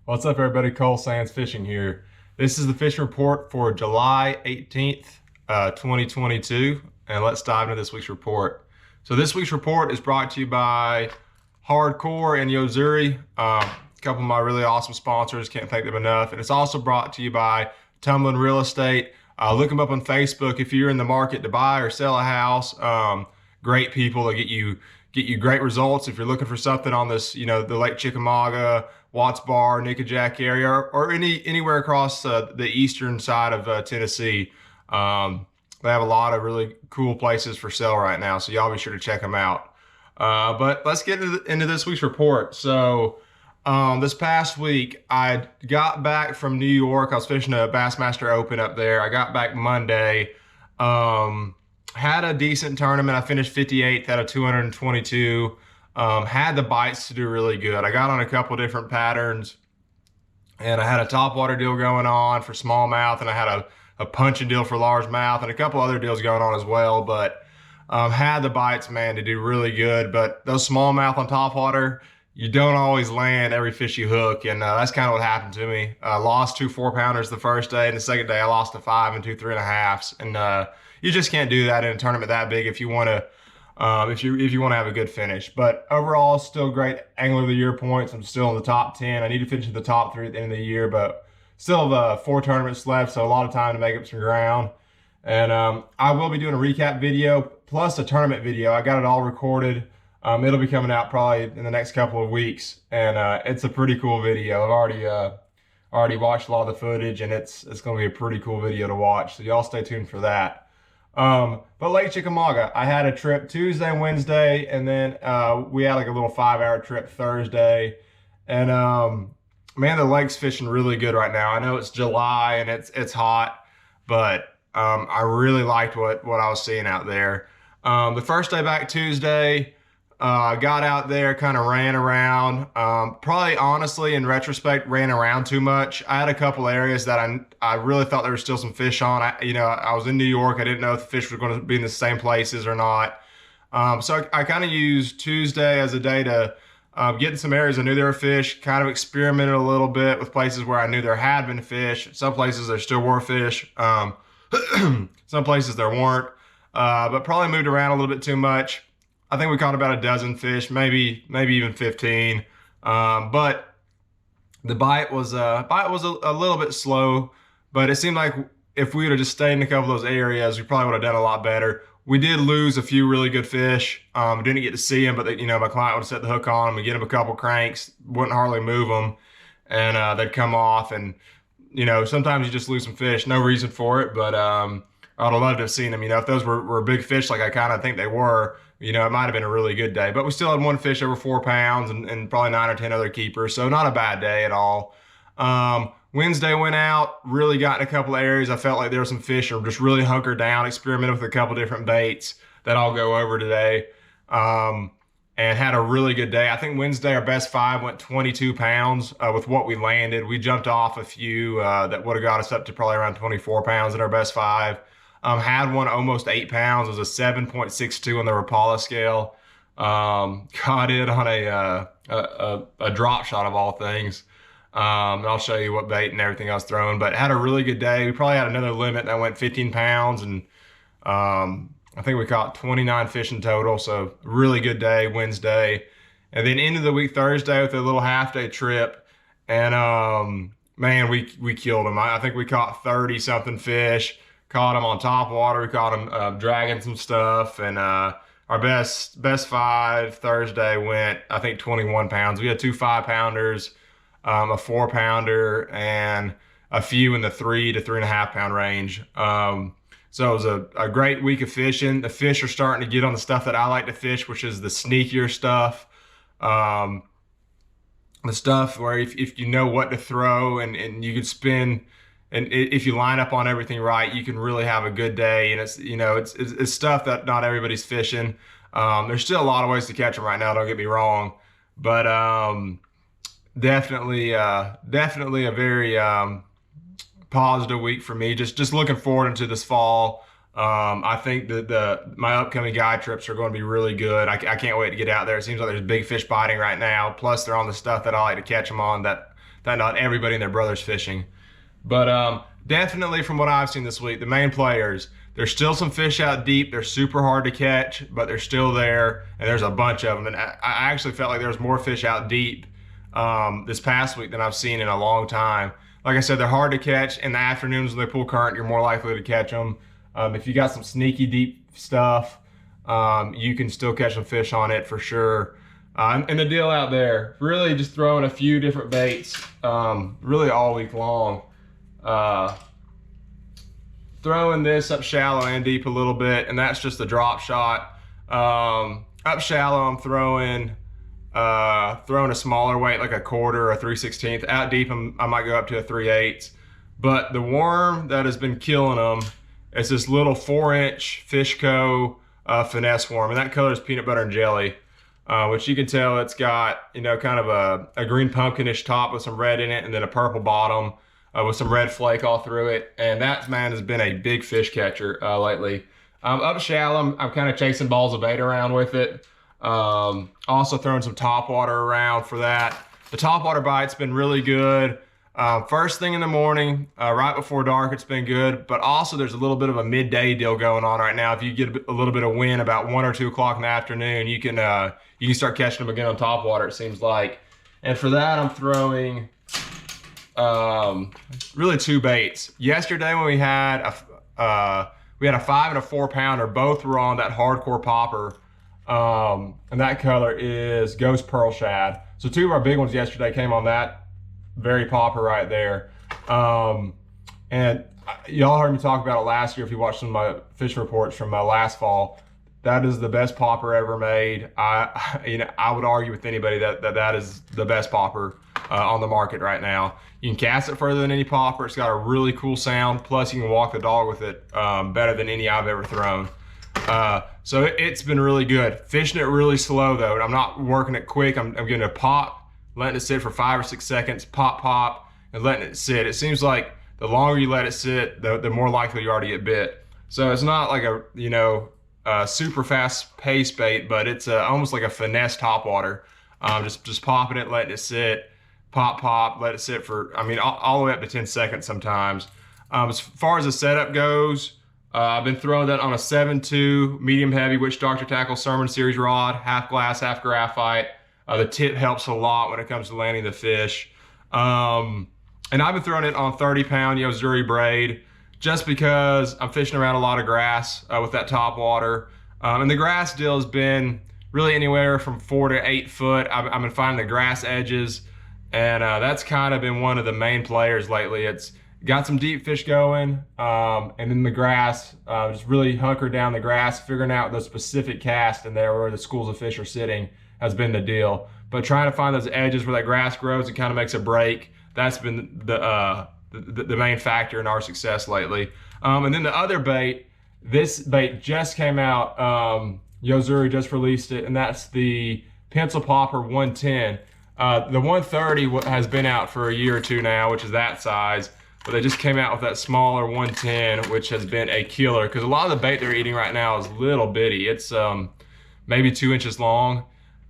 What's up, everybody? Cole Sands Fishing here. This is the fishing report for July 18th, 2022, and let's dive into this week's report. So this week's report is brought to you by Hardcore and Yozuri, a couple of my really awesome sponsors. Can't thank them enough. And it's also brought to you by Tumbling Real Estate. Look them up on Facebook if you're in the market to buy or sell a house. Great people that get you great results if you're looking for something on this, the Lake Chickamauga, Watts Bar, Nickajack area, or anywhere across the eastern side of Tennessee. They have a lot of really cool places for sale right now, so y'all be sure to check them out. But let's get into this week's report. So this past week, I got back from New York. I was fishing a Bassmaster Open up there. I got back Monday. Had a decent tournament. I finished 58th out of 222. Had the bites to do really good. I got on a couple different patterns, and I had a topwater deal going on for smallmouth, and I had a punching deal for largemouth, and a couple other deals going on as well. But had the bites, man, to do really good. But those smallmouth on topwater, you don't always land every fish you hook, and that's kind of what happened to me. I lost 2 4-pounders the first day, and the second day I lost a 5 and 2 3.5s, and you just can't do that in a tournament that big if you want to if you want to have a good finish. But overall, still great Angler of the Year points. I'm still in the top 10. I need to finish in the top 3 at the end of the year, but still have 4 tournaments left, so a lot of time to make up some ground. And I will be doing a recap video plus a tournament video. I got it all recorded. It'll be coming out probably in the next couple of weeks, and it's a pretty cool video. I've already watched a lot of the footage, and it's going to be a pretty cool video to watch. So y'all stay tuned for that. But Lake Chickamauga, I had a trip Tuesday and Wednesday, and then we had like a little 5-hour trip Thursday. And man, the lake's fishing really good right now. I know it's July and it's hot, but I really liked what I was seeing out there. The first day back Tuesday, got out there, kind of ran around. Probably honestly, in retrospect, ran around too much. I had a couple areas that I really thought there was still some fish on. I was in New York. I didn't know if the fish were going to be in the same places or not. So I kind of used Tuesday as a day to get in some areas I knew there were fish, kind of experimented a little bit with places where I knew there had been fish. Some places there still were fish. Some places there weren't, but probably moved around a little bit too much. I think we caught about a dozen fish, maybe even 15. But the bite was a little bit slow, but it seemed like if we would have just stayed in a couple of those areas, we probably would have done a lot better. We did lose a few really good fish. Didn't get to see them, but my client would have set the hook on them and get them a couple cranks, wouldn't hardly move them, and they'd come off. And sometimes you just lose some fish, no reason for it, but I would have loved to have seen them. If those were big fish like I kind of think they were, it might have been a really good day. But we still had one fish over 4 pounds and probably 9 or 10 other keepers, so not a bad day at all. Wednesday went out, really got in a couple of areas. I felt like there were some fish or just really hunkered down, experimented with a couple different baits that I'll go over today, and had a really good day. I think Wednesday our best 5 went 22 pounds with what we landed. We jumped off a few that would have got us up to probably around 24 pounds in our best 5. Had one almost 8 pounds. It was a 7.62 on the Rapala scale. Caught it on a drop shot of all things. And I'll show you what bait and everything I was throwing, but had a really good day. We probably had another limit that went 15 pounds, and I think we caught 29 fish in total. So really good day Wednesday. And then into the week Thursday with a little half-day trip, and man, we killed them. I think we caught 30 something fish. Caught them on topwater. We caught them dragging some stuff, and our best 5 Thursday went, I think, 21 pounds. We had 2 5-pounders, a 4-pounder, and a few in the 3 to 3.5 pound range. So it was a great week of fishing. The fish are starting to get on the stuff that I like to fish, which is the sneakier stuff. The stuff where if you know what to throw and you could spin. And if you line up on everything right, you can really have a good day. And it's stuff that not everybody's fishing. There's still a lot of ways to catch them right now, don't get me wrong. But definitely a very positive week for me. Just looking forward into this fall. I think that my upcoming guide trips are going to be really good. I can't wait to get out there. It seems like there's big fish biting right now. Plus, they're on the stuff that I like to catch them on that that not everybody and their brother's fishing. But definitely from what I've seen this week, the main players, there's still some fish out deep. They're super hard to catch, but they're still there, and there's a bunch of them. And I actually felt like there was more fish out deep this past week than I've seen in a long time. Like I said, they're hard to catch. In the afternoons when they pull current, you're more likely to catch them. If you got some sneaky deep stuff, you can still catch some fish on it for sure. And the deal out there, really just throwing a few different baits really all week long. Throwing this up shallow and deep a little bit, and that's just a drop shot. Up shallow, I'm throwing a smaller weight, like a quarter or a 3/16. Out deep, I might go up to a 3/8. But the worm that has been killing them is this little 4-inch Fishco finesse worm, and that color is peanut butter and jelly, which you can tell it's got, you know, kind of a green pumpkinish top with some red in it, and then a purple bottom with some red flake all through it. And that, man, has been a big fish catcher lately. Up shallow, I'm kind of chasing balls of bait around with it. Also throwing some topwater around for that. The topwater bite's been really good. First thing in the morning, right before dark, it's been good. But also there's a little bit of a midday deal going on right now. If you get a little bit of wind about 1 or 2 o'clock in the afternoon, you can start catching them again on topwater, it seems like. And for that, I'm throwing really 2 baits. Yesterday when we had a 5 and a 4 pounder, both were on that hardcore popper. And that color is Ghost Pearl Shad. So 2 of our big ones yesterday came on that very popper right there. And y'all heard me talk about it last year if you watched some of my fishing reports from last fall. That is the best popper ever made. I would argue with anybody that is the best popper on the market right now. You can cast it further than any popper. It's got a really cool sound. Plus you can walk the dog with it better than any I've ever thrown. So it's been really good. Fishing it really slow though. I'm not working it quick. I'm getting a pop, letting it sit for 5 or 6 seconds, pop, and letting it sit. It seems like the longer you let it sit, the more likely you are to get bit. So it's not like a super fast pace bait, but it's almost like a finesse topwater. Just popping it, letting it sit, pop, let it sit for, all the way up to 10 seconds sometimes. As far as the setup goes, I've been throwing that on a 7.2 medium heavy Witch Doctor Tackle Sermon Series rod, half glass, half graphite. The tip helps a lot when it comes to landing the fish. And I've been throwing it on 30-pound Yo-Zuri braid just because I'm fishing around a lot of grass with that topwater. And the grass deal has been really anywhere from 4 to 8 foot. I've been finding the grass edges, and that's kind of been one of the main players lately. It's got some deep fish going, and then the grass, just really hunkered down the grass, figuring out the specific cast in there where the schools of fish are sitting has been the deal. But trying to find those edges where that grass grows and kind of makes a break, that's been the main factor in our success lately. And then the other bait, this bait just came out, Yo-Zuri just released it, and that's the Pencil Popper 110. The 130 has been out for a year or 2 now, which is that size, but they just came out with that smaller 110, which has been a killer, because a lot of the bait they're eating right now is little bitty. It's maybe 2 inches long,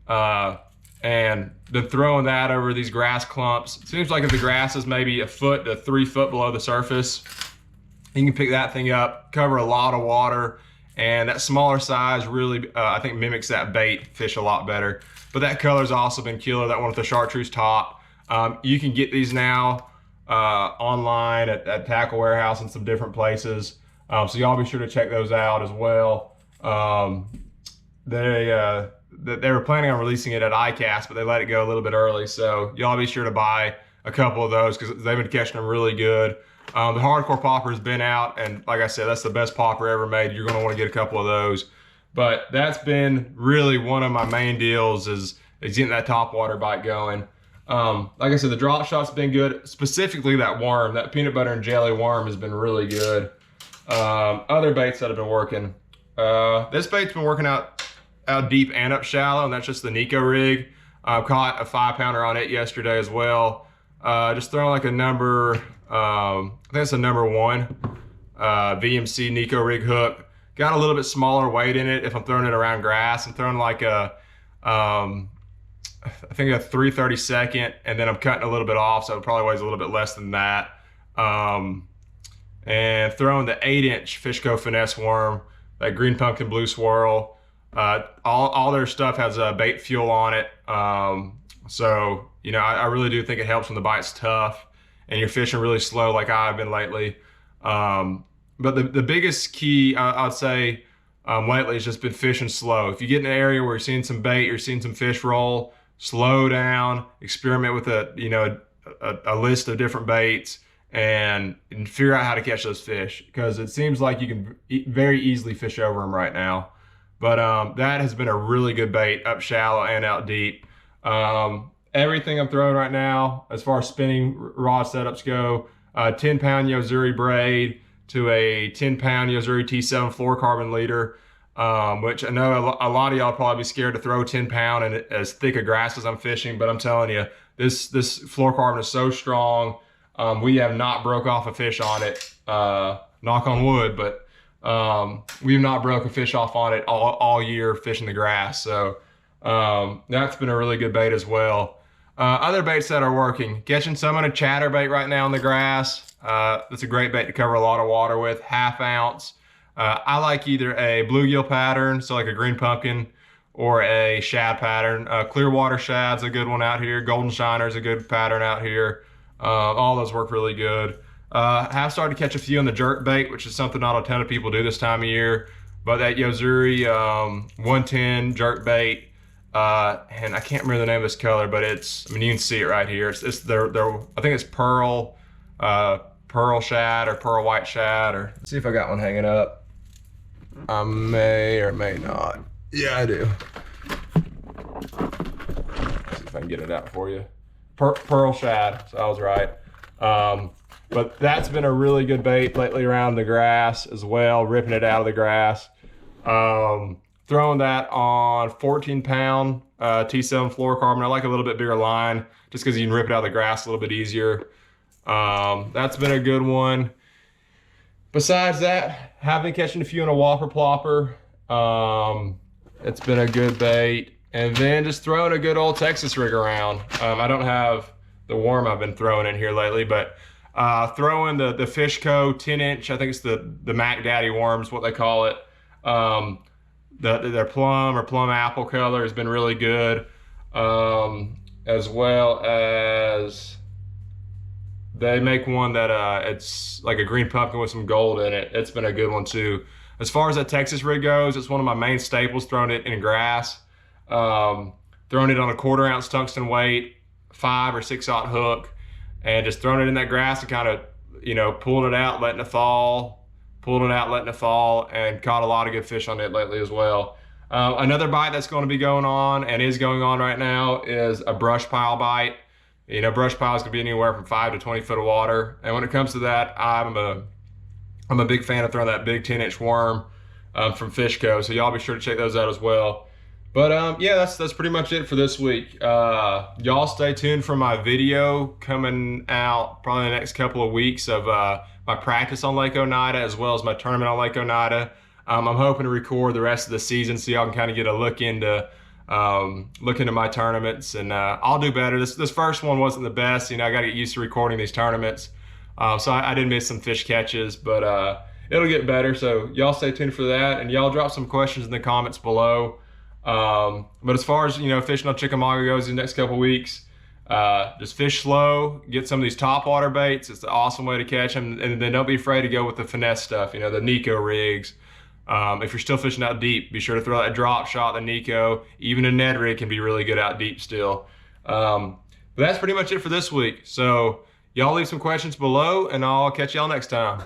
and then throwing that over these grass clumps. It seems like if the grass is maybe 1 foot to 3 foot below the surface, you can pick that thing up, cover a lot of water, and that smaller size really, I think, mimics that bait fish a lot better. But that color's also been killer, that one with the chartreuse top. You can get these now online at Tackle Warehouse and some different places. So y'all be sure to check those out as well. They were planning on releasing it at ICAST, but they let it go a little bit early. So y'all be sure to buy a couple of those because they've been catching them really good. The hardcore popper has been out, and like I said, that's the best popper ever made. You're going to want to get a couple of those. But that's been really one of my main deals is getting that topwater bite going. Like I said, the drop shot's been good. Specifically that worm, that peanut butter and jelly worm has been really good. Other baits that have been working. This bait's been working out deep and up shallow, and that's just the Nico rig. Caught a 5-pounder on it yesterday as well. Just throwing like a number, I think it's a number 1 VMC Nico rig hook. Got a little bit smaller weight in it if I'm throwing it around grass. I'm throwing like a I think a 3/32, and then I'm cutting a little bit off, so it probably weighs a little bit less than that. And throwing the 8-inch Fishco finesse worm, that green pumpkin blue swirl. All their stuff has bait fuel on it. So, you know, I really do think it helps when the bite's tough and you're fishing really slow like I've been lately. But the biggest key, I'd say, lately has just been fishing slow. If you get in an area where you're seeing some bait, you're seeing some fish roll, slow down, experiment with a list of different baits, and figure out how to catch those fish, because it seems like you can very easily fish over them right now. But that has been a really good bait up shallow and out deep. Everything I'm throwing right now, as far as spinning rod setups go, 10-pound Yozuri braid to a 10-pound Yozuri T7 fluorocarbon leader, which I know a lot of y'all probably be scared to throw 10-pound and as thick a grass as I'm fishing, but I'm telling you, this fluorocarbon is so strong. We have not broke off a fish on it, knock on wood, but we've not broke a fish off on it all year fishing the grass. So that's been a really good bait as well. Other baits that are working, catching some on a chatterbait right now in the grass. That's a great bait to cover a lot of water with, 1/2 ounce. I like either a bluegill pattern, so like a green pumpkin, or a shad pattern. Clearwater shad's a good one out here. Golden shiner's a good pattern out here. All those work really good. Have started to catch a few on the jerk bait, which is something not a ton of people do this time of year. But that Yozuri 110 jerk bait, and I can't remember the name of this color, but it's, I mean, you can see it right here. It's I think it's pearl shad or pearl white shad, or let's see if I got one hanging up. I may or may not. Yeah, I do. Let's see if I can get it out for you. Pearl shad, so I was right. But that's been a really good bait lately around the grass as well, ripping it out of the grass. Throwing that on 14-pound T7 fluorocarbon. I like a little bit bigger line just because you can rip it out of the grass a little bit easier. That's been a good one. Besides that, have been catching a few in a whopper plopper. It's been a good bait. And then just throwing a good old Texas rig around. I don't have the worm I've been throwing in here lately, but throwing the Fishco 10-inch, I think it's the Mac Daddy worms, what they call it. Their plum or plum apple color has been really good, as well as they make one that it's like a green pumpkin with some gold in it. It's been a good one too. As far as that Texas rig goes, it's one of my main staples, throwing it in grass. Throwing it on a 1/4 ounce tungsten weight, 5 or 6/0 hook, and just throwing it in that grass and kind of, you know, pulling it out, letting it fall, pulling it out, letting it fall, and caught a lot of good fish on it lately as well. Another bite that's going to be going on and is going on right now is a brush pile bite. You know, brush piles can be anywhere from 5 to 20 foot of water, and when it comes to that, I'm a big fan of throwing that big 10-inch worm from Fishco. So y'all be sure to check those out as well. But yeah, that's pretty much it for this week. Y'all stay tuned for my video coming out probably in the next couple of weeks of my practice on Lake Oneida as well as my tournament on Lake Oneida. I'm hoping to record the rest of the season so y'all can kind of get a look into my tournaments, and I'll do better. This first one wasn't the best. You know, I got to get used to recording these tournaments. So I did miss some fish catches, but it'll get better. So y'all stay tuned for that, and y'all drop some questions in the comments below. But as far as, you know, fishing on Chickamauga goes in the next couple weeks, just fish slow, get some of these topwater baits. It's an awesome way to catch them. And then don't be afraid to go with the finesse stuff, you know, the Nico rigs. If you're still fishing out deep, be sure to throw that drop shot, the Nico. Even a Ned rig can be really good out deep still. But that's pretty much it for this week. So y'all leave some questions below, and I'll catch y'all next time.